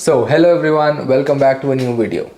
So hello everyone, welcome back to a new video.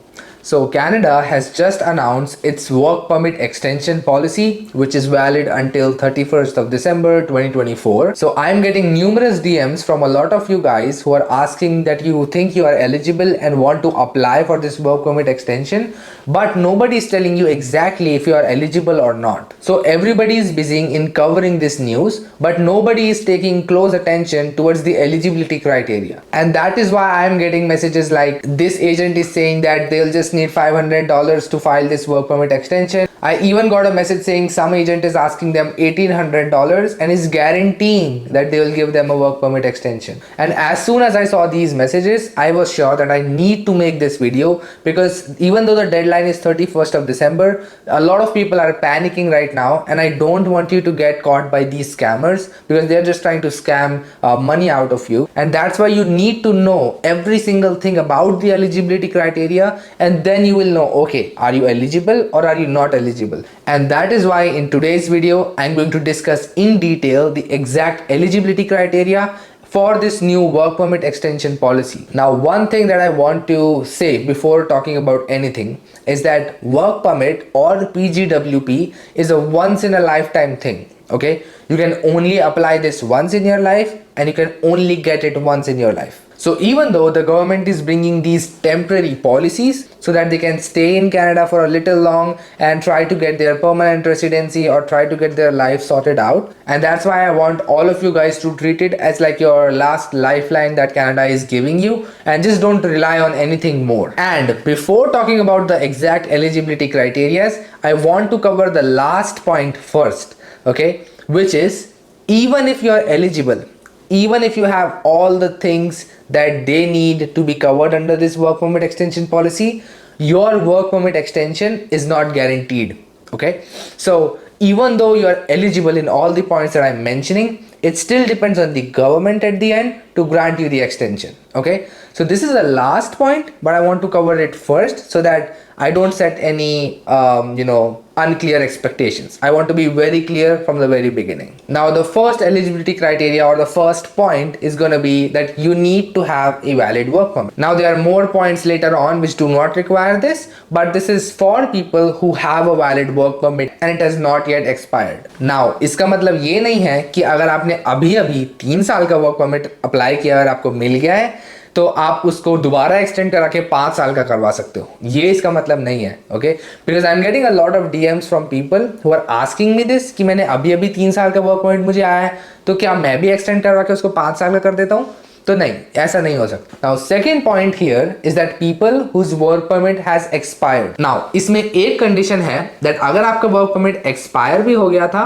So Canada has just announced its work permit extension policy, which is valid until 31st of December 2024. So I'm getting numerous DMs from a lot of you guys who are asking that you think you are eligible and want to apply for this work permit extension, but nobody is telling you exactly if you are eligible or not. So everybody is busy in covering this news, but nobody is taking close attention towards the eligibility criteria. And that is why I'm getting messages like this agent is saying that they'll just need $500 to file this work permit extension. I even got a message saying some agent is asking them $1,800 and is guaranteeing that they will give them a work permit extension. And as soon as I saw these messages, I was sure that I need to make this video, because even though the deadline is 31st of December, a lot of people are panicking right now, and I don't want you to get caught by these scammers, because they're just trying to scam money out of you. And that's why you need to know every single thing about the eligibility criteria, and then you will know, okay, are you eligible or are you not eligible? And that is why in today's video I'm going to discuss in detail the exact eligibility criteria for this new work permit extension policy. Now, one thing that I want to say before talking about anything is that work permit or PGWP is a once in a lifetime thing. Okay, you can only apply this once in your life, and you can only get it once in your life. So even though the government is bringing these temporary policies so that they can stay in Canada for a little long and try to get their permanent residency or try to get their life sorted out, and that's why I want all of you guys to treat it as like your last lifeline that Canada is giving you, and just don't rely on anything more. And before talking about the exact eligibility criteria, I want to cover the last point first, okay, which is even if you are eligible, even if you have all the things that they need to be covered under this work permit extension policy, your work permit extension is not guaranteed. Okay, so even though you are eligible in all the points that I'm mentioning, it still depends on the government at the end to grant you the extension. Okay, so this is the last point, but I want to cover it first so that I don't set any unclear expectations. I want to be very clear from the very beginning. Now, the first eligibility criteria or the first point is going to be that you need to have a valid work permit. Now, there are more points later on which do not require this, but this is for people who have a valid work permit and it has not yet expired. Now, इसका मतलब ये नहीं है कि अगर आपने अभी 3 साल का वर्क परमिट अप्लाई किया और आपको मिल गया है तो आप उसको दोबारा एक्सटेंड करा के 5 साल का करवा सकते हो, ये इसका मतलब नहीं है. Okay, because I am getting a lot of DMs from people who are asking me this कि मैंने अभी 3 साल का वर्क परमिट मुझे आया है, तो क्या मैं भी एक्सटेंड करवा के उसको 5 साल का कर देता हूँ? तो नहीं, ऐसा नहीं हो सकता. Now second point here is that people whose work permit has expired. Now इसमें एक कंडीशन है दैट अगर आपका वर्क परमिट एक्सपायर भी हो गया था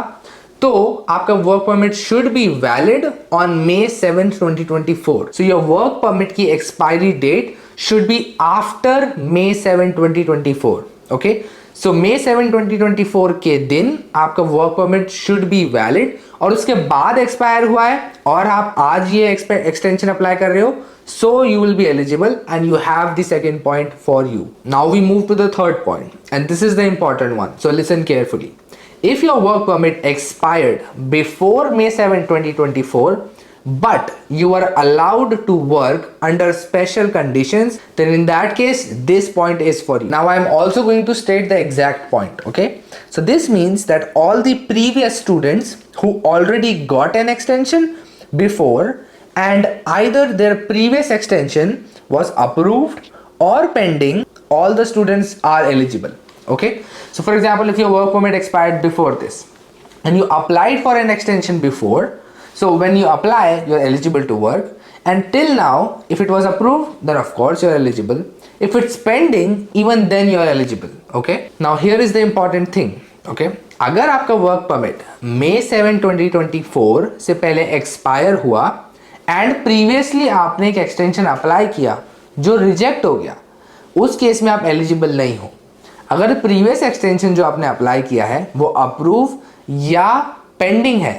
तो आपका work permit should be valid on May 7, 2024. So your work permit की expiry date should be after May 7, 2024. Okay, so May 7, 2024 के दिन आपका work permit should be valid, और उसके बाद एक्सपायर हुआ है और आप आज ये एक्सटेंशन अप्लाई कर रहे हो, so you will be eligible and you have the second point for you. Now we move to the third point, and this is the important one, so listen carefully. If your work permit expired before May 7, 2024, but you are allowed to work under special conditions, then in that case, this point is for you. Now, I am also going to state the exact point, okay? So this means that all the previous students who already got an extension before, and either their previous extension was approved or pending, all the students are eligible. Okay, so for example, if your work permit expired before this and you applied for an extension before, so when you apply, you're eligible to work, and till now, if it was approved, then of course you're eligible. If it's pending, even then you're eligible. Okay, now here is the important thing. Okay, अगर आपका work permit May 7, 2024 से पहले expire हुआ and previously आपने एक extension apply किया जो reject हो गया, उस केस में आप एलिजिबल नहीं हो. अगर प्रीवियस एक्सटेंशन जो आपने अप्लाई किया है वो अप्रूव या पेंडिंग है,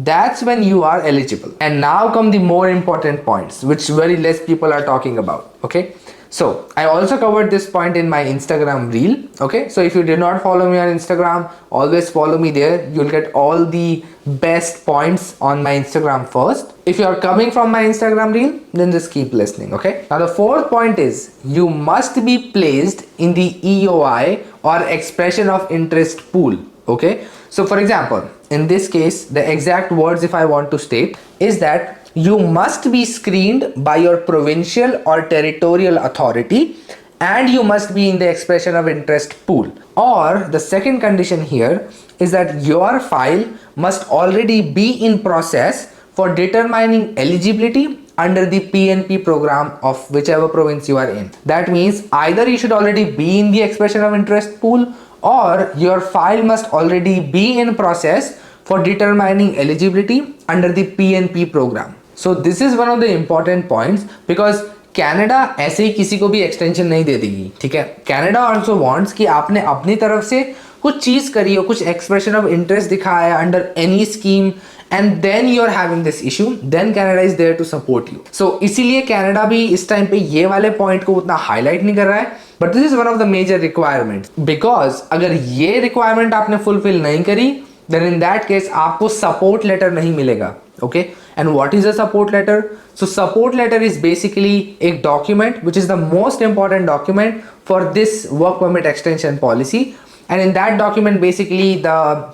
that's when you are eligible. And now come the more important points, which very less people are talking about. Okay, so I also covered this point in my Instagram reel. Okay, so if you did not follow me on Instagram, always follow me there. You'll get all the best points on my Instagram first. If you are coming from my Instagram reel, then just keep listening. Okay, now the fourth point is you must be placed in the EOI or expression of interest pool. Okay, so for example, in this case, the exact words if I want to state is that you must be screened by your provincial or territorial authority, and you must be in the expression of interest pool. Or the second condition here is that your file must already be in process for determining eligibility under the PNP program of whichever province you are in. That means either you should already be in the expression of interest pool, or your file must already be in process for determining eligibility under the PNP program. So this is one of the important points, because Canada ऐसे ही किसी को भी extension नहीं दे देगी, ठीक है. Canada also wants कि आपने अपनी तरफ से कुछ चीज करी हो, कुछ expression of interest दिखाया under any scheme, and then you are having this issue, then Canada is there to support you. So इसीलिए Canada भी इस टाइम पे ये वाले पॉइंट को उतना हाईलाइट नहीं कर रहा है, but this is one of the major requirements, because अगर ये रिक्वायरमेंट आपने फुलफिल नहीं करी, then in that case आपको सपोर्ट लेटर नहीं मिलेगा. Okay, and what is a support letter? So support letter is basically a document which is the most important document for this work permit extension policy, and in that document basically the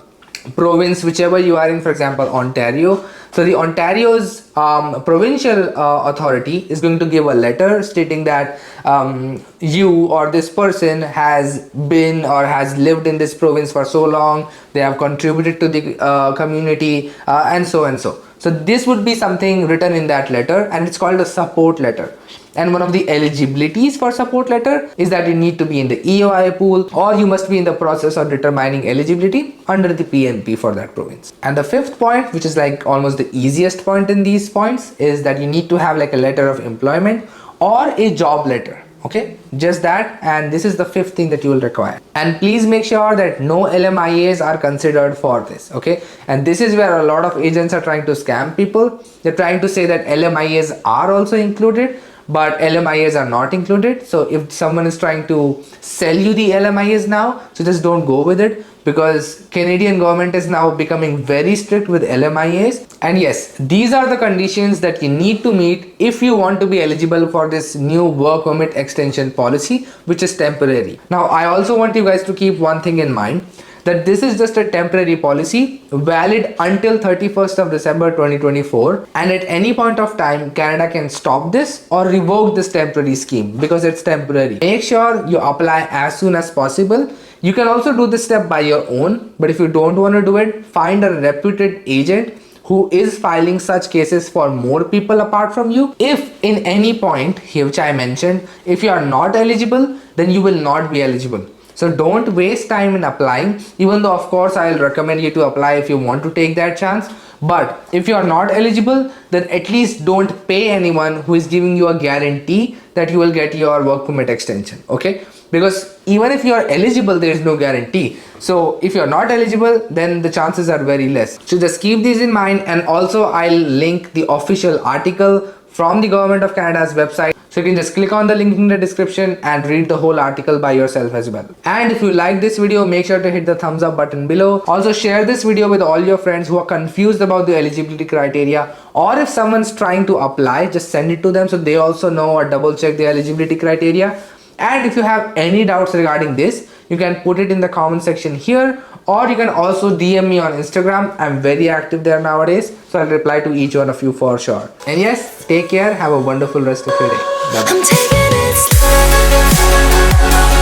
province whichever you are in, for example Ontario, so the Ontario's provincial authority is going to give a letter stating that you or this person has been or has lived in this province for so long, they have contributed to the community, and so and so. So this would be something written in that letter, and it's called a support letter. And one of the eligibilities for support letter is that you need to be in the EOI pool, or you must be in the process of determining eligibility under the PNP for that province. And the fifth point, which is like almost the easiest point in these points, is that you need to have like a letter of employment or a job letter. Okay, just that, and this is the fifth thing that you will require. And please make sure that no LMIAs are considered for this. Okay, and this is where a lot of agents are trying to scam people. They're trying to say that LMIAs are also included, but LMIAs are not included. So if someone is trying to sell you the LMIAs now, so just don't go with it, because Canadian government is now becoming very strict with LMIAs. And yes, these are the conditions that you need to meet if you want to be eligible for this new work permit extension policy, which is temporary. Now, I also want you guys to keep one thing in mind, that this is just a temporary policy valid until 31st of December 2024, and at any point of time Canada can stop this or revoke this temporary scheme because it's temporary. Make sure you apply as soon as possible. You can also do this step by your own, but if you don't want to do it, find a reputed agent who is filing such cases for more people apart from you. If in any point here which I mentioned, if you are not eligible, then you will not be eligible. So don't waste time in applying, even though of course I'll recommend you to apply if you want to take that chance. But if you are not eligible, then at least don't pay anyone who is giving you a guarantee that you will get your work permit extension. Okay, because even if you are eligible, there is no guarantee. So if you are not eligible, then the chances are very less. So just keep these in mind, and also I'll link the official article from the Government of Canada's website, so you can just click on the link in the description and read the whole article by yourself as well. And if you like this video, make sure to hit the thumbs up button below. Also share this video with all your friends who are confused about the eligibility criteria, or if someone's trying to apply, just send it to them so they also know or double check the eligibility criteria. And if you have any doubts regarding this, you can put it in the comment section here, or you can also DM me on Instagram. I'm very active there nowadays, so I'll reply to each one of you for sure. And yes, take care, have a wonderful rest of your day. Bye bye.